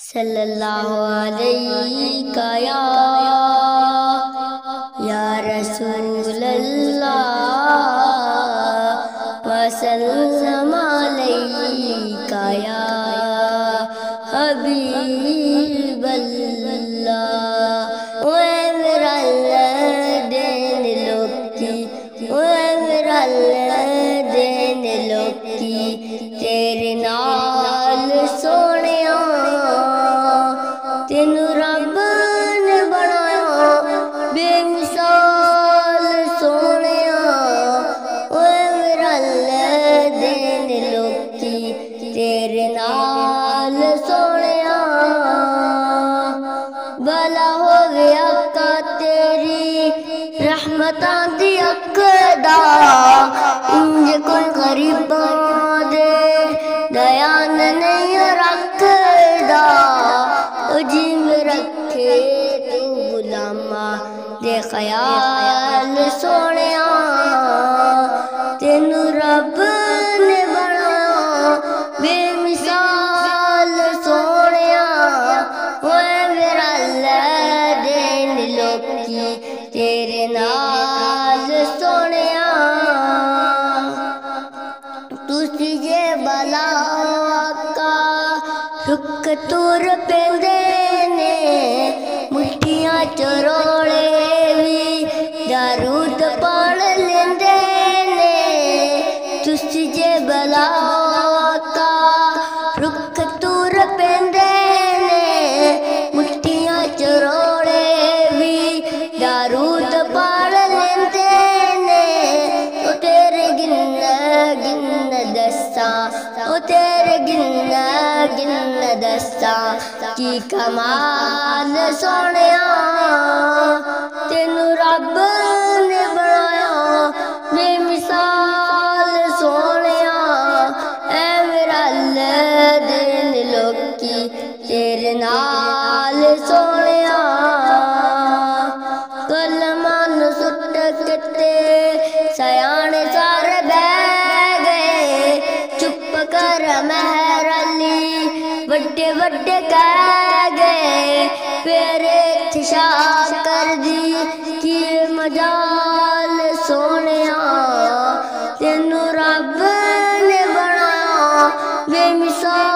सल्लल्लाहु अलैका या रसूल अल्लाह वसल्लम अलैका या हबीब अल्लाह। ओए मेरा देन लोकी, ओए मेरा देन लोकी, तेरे नाल सोहणिया तेनू रब ने बनाया बेमिसाल सोहणिया। ओए मेरा देन लोकी, तेरे नाल सोहणिया। भला होवे आका तेरी रहमतां दी अख दा, इंज कोई गरीबां दे दयान नहीं रखदा। जिम रखे तू गुलामा दे ख्याल सोहणिया, तेनू रब ने बनाया बेमिसाल सोहणिया। ओए मेरा देन लोकी, तेरे नाल सोहणिया। तुसी जे भला आका रुक तुर पेंदे ने, मुठियां चरोले भी दारूद पढ़ लेंदे ने। तुसी जे भला आका रुक तुर पेंदे ने, मुठियां चरोले भी दारूद पढ़ लेंदे ने। ओ तेरे गिन्ना गिन्ना दस्सा, ओ तेरे गिन्ना गिन्ना दस्सा की कमाल सोहणिया। तेनू रब ने बनाया बेमिसाल सोहणिया। ऐ मेरा देन लोकी, तेरे नाल सोहणिया। कलमां नूं सुट के सयाणे सारे बह गए, चुप कर महर अली वड्डे वड्डे कह गए। फेरे थिशा कर दी की मजाल सोहणिया, तेनू रब ने बनाया बेमिसाल